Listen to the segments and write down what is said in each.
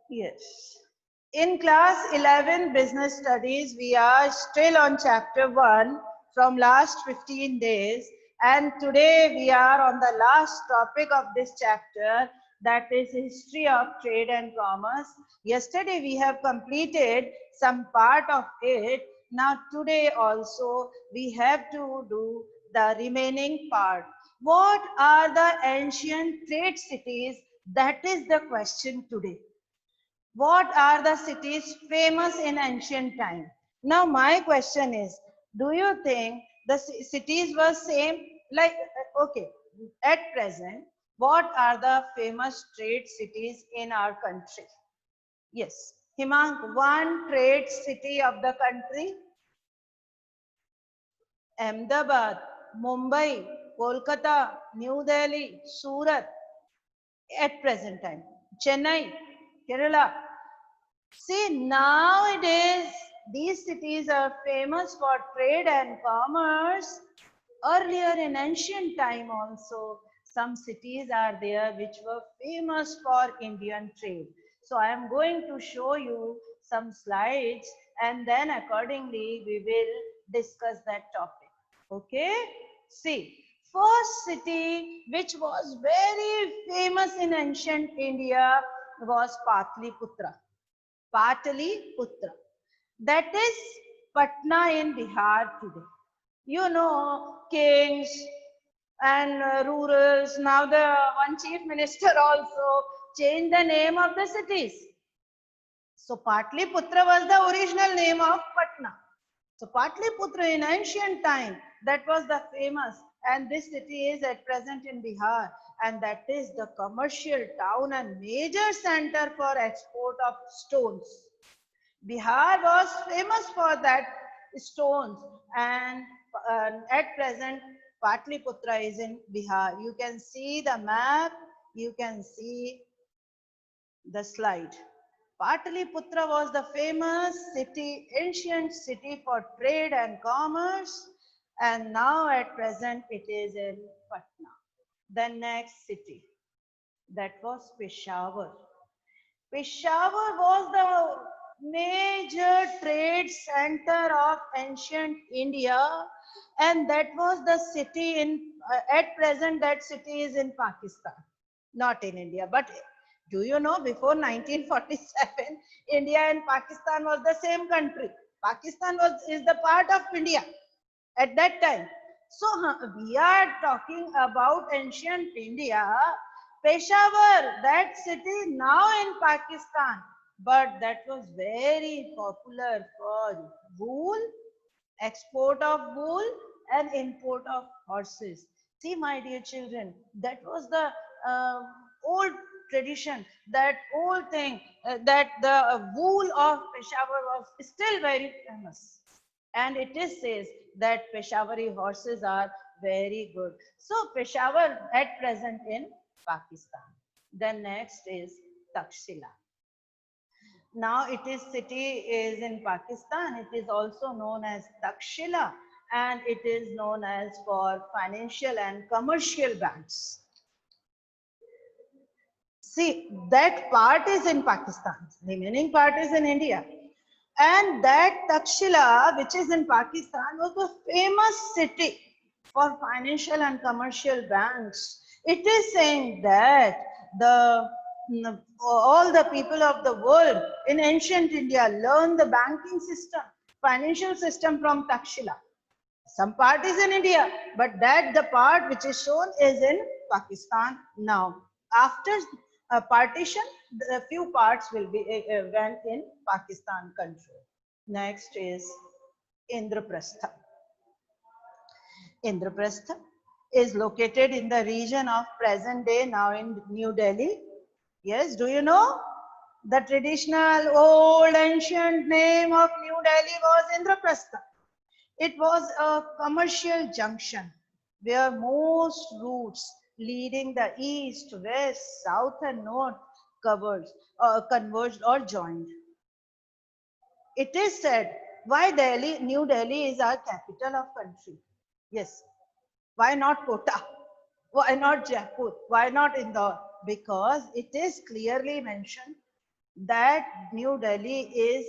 Yes. In class 11 business studies, we are still on chapter 1 from last 15 days. And today we are on the last topic of this chapter, that is history of trade and commerce. Yesterday we have completed some part of it. Now today also we have to do the remaining part. What are the ancient trade cities? That is the question today. What are the cities famous in ancient time? Now my question is, do you think the cities were same? Like, okay, at present, what are the famous trade cities in our country? Yes, Himang, one trade city of the country, Ahmedabad, Mumbai, Kolkata, New Delhi, Surat, at present time, Chennai, Kerala. See, nowadays, these cities are famous for trade and commerce. Earlier in ancient time also, some cities are there which were famous for Indian trade. So I am going to show you some slides and then accordingly we will discuss that topic. Okay? See, first city which was very famous in ancient India was Patliputra. Pataliputra. That is Patna in Bihar today. You know, kings and rurals. Now the one chief minister also changed the name of the cities. So Patliputra was the original name of Patna. So Patliputra in ancient time, that was the famous, and this city is at present in Bihar, and that is the commercial town and major center for export of stones. Bihar was famous for that stones, and at present Patliputra is in Bihar. You can see the map, you can see the slide. Pataliputra was the famous city, ancient city for trade and commerce, and now at present it is in Patna. The next city, that was Peshawar. Peshawar was the major trade center of ancient India, and that was the city in, at present, that city is in Pakistan, not in India. But do you know, before 1947, India and Pakistan was the same country. Pakistan is the part of India at that time. So we are talking about ancient India, Peshawar, that city now in Pakistan, but that was very popular for wool, export of wool and import of horses. See, my dear children, that was the old tradition, that old thing, that the wool of Peshawar was still very famous. And it is says that Peshawari horses are very good. So Peshawar at present in Pakistan. Then next is Takshila. Now it is city is in Pakistan. It is also known as Takshila, and it is known as for financial and commercial banks. See, that part is in Pakistan. Remaining part is in India. And that Takshila, which is in Pakistan, was a famous city for financial and commercial banks. It is saying that the all the people of the world in ancient India learned the banking system, financial system from Takshila. Some part is in India, but that the part which is shown is in Pakistan now. After partition, the few parts will be went in Pakistan country. Next is Indraprastha. Indraprastha is located in the region of present day now in New Delhi. Yes, do you know? The traditional old ancient name of New Delhi was Indraprastha. It was a commercial junction where most routes leading the east, west, south, and north converged or joined. It is said, why Delhi, New Delhi is our capital of country. Yes. Why not Kota? Why not Jaipur? Why not Indore? Because it is clearly mentioned that New Delhi is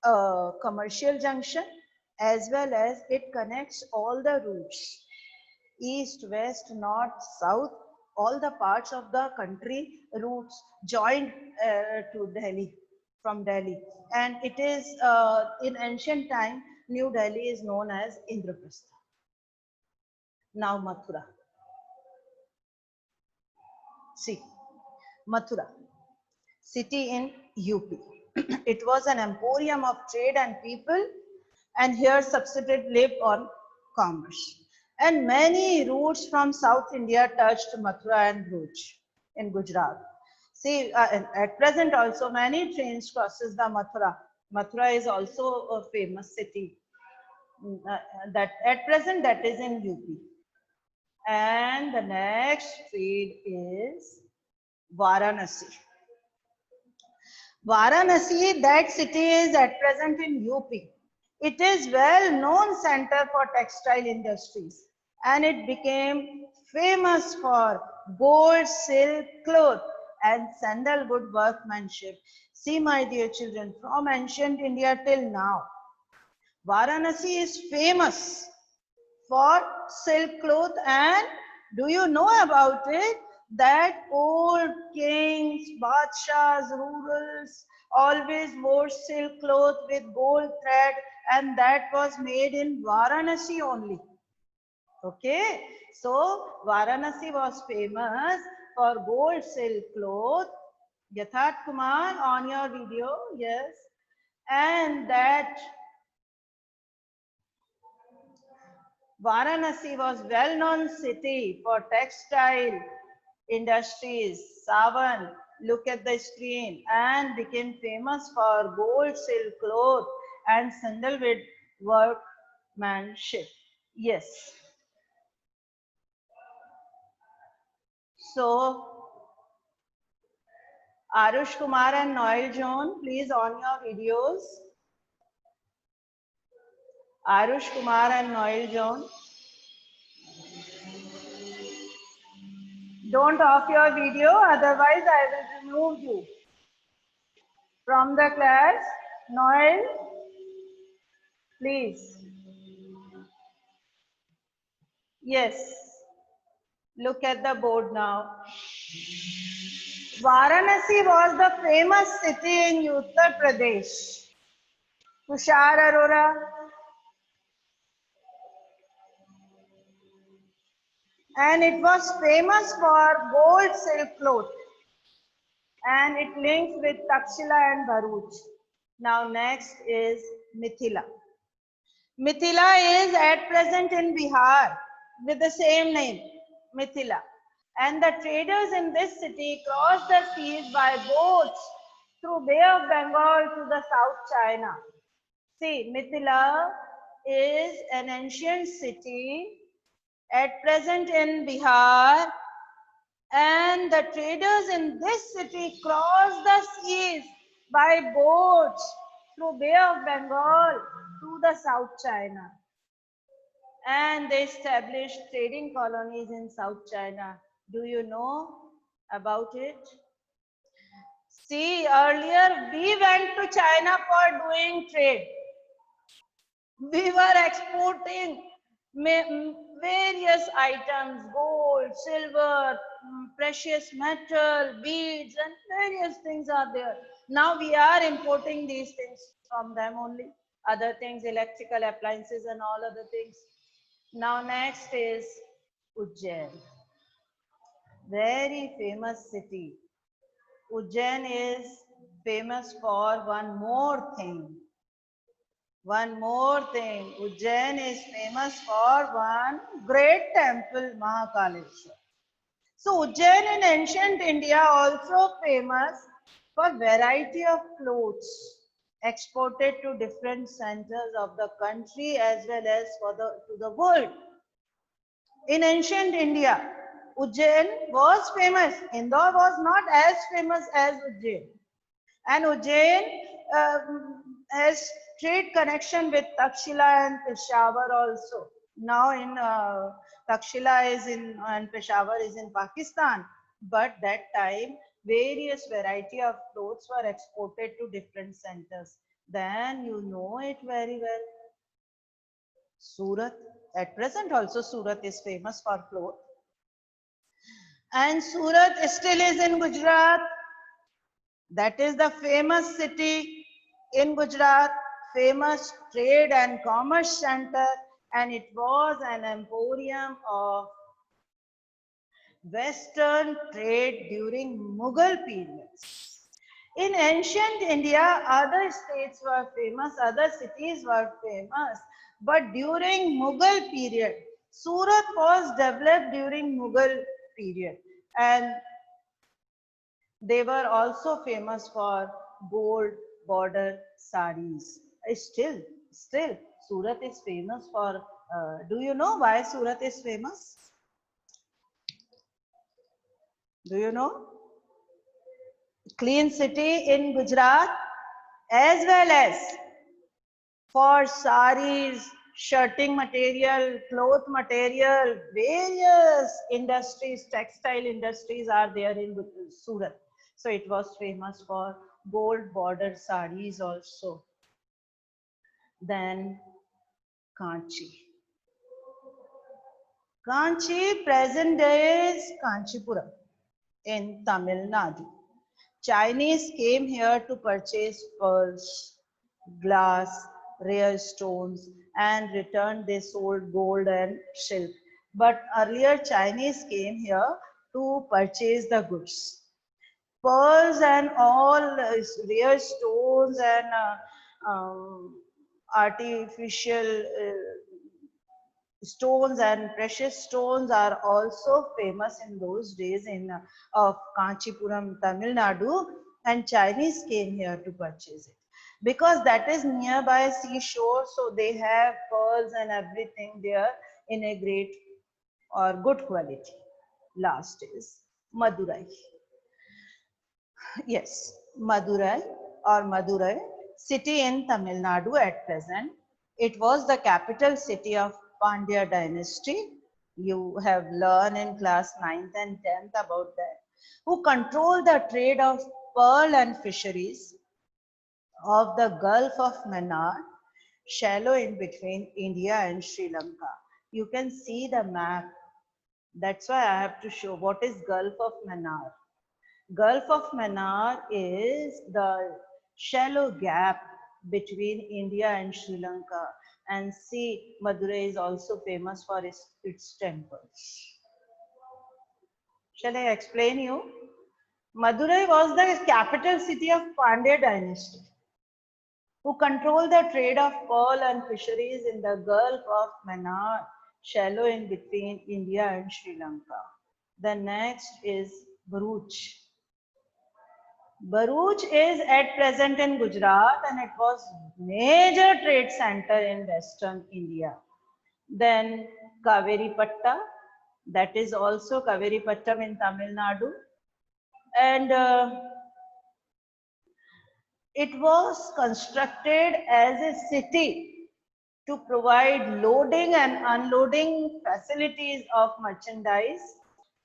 a commercial junction as well as it connects all the routes, east, west, north, south, all the parts of the country routes joined to Delhi, from Delhi. And it is in ancient time, New Delhi is known as Indraprastha. Now Mathura. See, Mathura, city in UP. It was an emporium of trade and people, and here substitute lived on commerce. And many routes from South India touched Mathura and Bhuj in Gujarat. See, at present also many trains crosses the Mathura. Mathura is also a famous city. That at present that is in UP. And the next street is Varanasi. Varanasi, that city is at present in UP. It is well-known center for textile industries and it became famous for gold, silk, cloth and sandalwood workmanship. See my dear children, from ancient India till now, Varanasi is famous for silk cloth and do you know about it that old kings, badshahs, rulers always wore silk cloth with gold thread and that was made in Varanasi only. Okay, so Varanasi was famous for gold silk cloth. Yatharth Kumar on your video, yes, and that Varanasi was well-known city for textile industries. Savan, look at the screen, and became famous for gold silk cloth and sandalwood workmanship. Yes. So, Arush Kumar and Noel John, please on your videos. Arush Kumar and Noel John. Don't off your video, otherwise I will remove you from the class. Noel, please. Yes. Look at the board now. Varanasi was the famous city in Uttar Pradesh. Tushar Arora. And it was famous for gold silk cloth. And it links with Takshila and Bharuch. Now next is Mithila. Mithila is at present in Bihar with the same name, Mithila. And the traders in this city crossed the seas by boats through Bay of Bengal to the South China. See, Mithila is an ancient city at present in Bihar and the traders in this city crossed the seas by boats through Bay of Bengal to the South China. And they established trading colonies in South China. Do you know about it? See, earlier we went to China for doing trade. We were exporting various items, gold, silver, precious metal, beads, and various things are there. Now we are importing these things from them only. Other things, electrical appliances and all other things. Now next is Ujjain. Very famous city. Ujjain is famous for one more thing. One more thing, Ujjain is famous for one great temple, Mahakaleshwar. So Ujjain in ancient India also famous for variety of clothes exported to different centers of the country as well as to the world. In ancient India, Ujjain was famous. Indore was not as famous as Ujjain. And Ujjain has trade connection with Takshila and Peshawar also. Now in Takshila is in and Peshawar is in Pakistan. But that time Various variety of clothes were exported to different centers. Then you know it very well. Surat. At present also Surat is famous for clothes. And Surat still is in Gujarat. That is the famous city in Gujarat, famous trade and commerce center, and it was an emporium of Western trade during Mughal periods. In ancient India, other states were famous, other cities were famous, but during Mughal period, Surat was developed during Mughal period, and they were also famous for gold border saris. Still, Surat is famous for. Do you know why Surat is famous? Do you know? Clean city in Gujarat, as well as for saris, shirting material, cloth material, various industries, textile industries are there in Surat. So it was famous for gold border saris also. Then Kanchi. Kanchi present day is Kanchipuram in Tamil Nadu. Chinese came here to purchase pearls, glass, rare stones, and returned they sold gold and silk. But earlier Chinese came here to purchase the goods. Pearls and all rare stones and artificial stones and precious stones are also famous in those days in of Kanchipuram, Tamil Nadu, and Chinese came here to purchase it because that is nearby seashore, so they have pearls and everything there in a great or good quality. Last is Madurai. Yes, Madurai or Madurai, city in Tamil Nadu at present. It was the capital city of Pandya dynasty. You have learned in class 9th and 10th about that. Who controlled the trade of pearl and fisheries of the Gulf of Mannar, shallow in between India and Sri Lanka. You can see the map. That's why I have to show what is Gulf of Mannar. Gulf of Mannar is the shallow gap between India and Sri Lanka. And see, Madurai is also famous for its temples. Shall I explain you? Madurai was the capital city of Pandya dynasty, who controlled the trade of pearl and fisheries in the Gulf of Mannar, shallow in between India and Sri Lanka. The next is Bharuch. Bharuch is at present in Gujarat and it was major trade center in western India. Then Kaveri Patta, that is also Kaveri Pattam in Tamil Nadu. And it was constructed as a city to provide loading and unloading facilities of merchandise,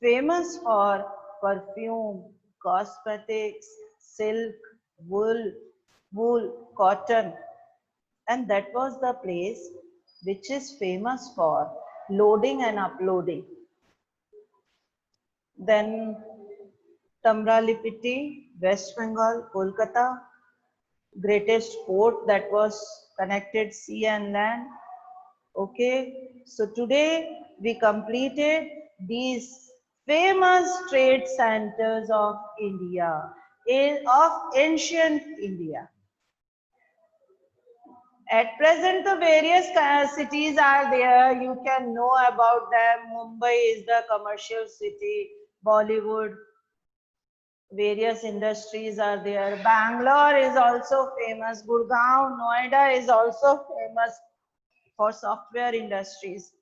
famous for perfume, cosmetics, silk, wool, cotton, and that was the place which is famous for loading and uploading. Then Tamralipiti, West Bengal, Kolkata, greatest port that was connected sea and land. Okay, so today we completed these famous trade centers of India, of ancient India. At present, the various cities are there. You can know about them. Mumbai is the commercial city. Bollywood, various industries are there. Bangalore is also famous. Gurgaon, Noida is also famous for software industries.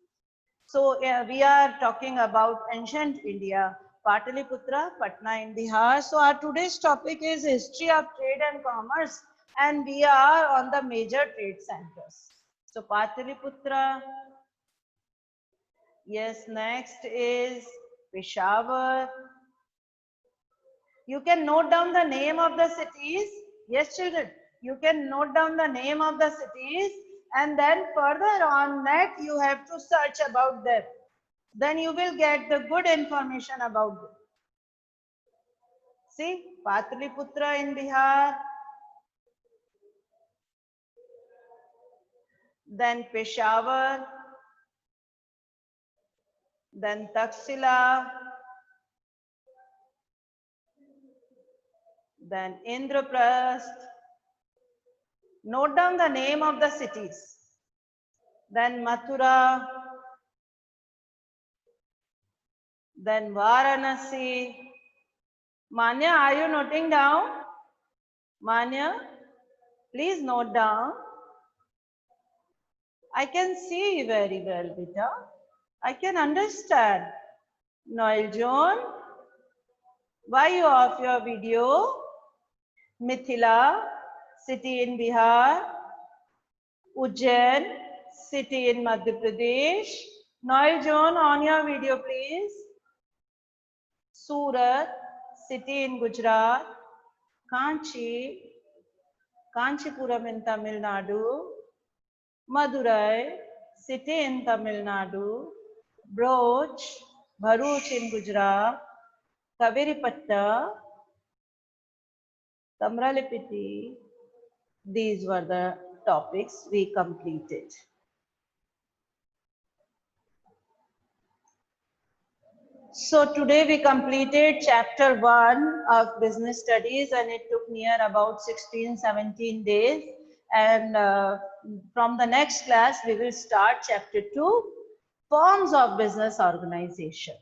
So we are talking about ancient India, Pataliputra, Patna in Bihar. So our today's topic is history of trade and commerce, and we are on the major trade centers. So Pataliputra, yes, next is Peshawar, You can note down the name of the cities. Yes, children, you can note down the name of the cities, and then further on net you have to search about them. Then you will get the good information about them. See, Pataliputra in Bihar, then Peshawar, then Taxila, then Indraprasth. Note down the name of the cities. Then Mathura, then Varanasi. Manya, are you noting down? Manya, please note down. I can see very well, beta. I can understand. Noel John, why you off your video? Mithila, city in Bihar. Ujjain, city in Madhya Pradesh. Noel John, on your video, please. Surat, city in Gujarat. Kanchi, Kanchipuram in Tamil Nadu. Madurai, city in Tamil Nadu. Bhuj, Bharuch in Gujarat. Kaveripatta, Tamralipiti. These were the topics we completed. So today we completed chapter 1 of business studies, and it took near about 16-17 days. And from the next class, we will start chapter 2, forms of business organization.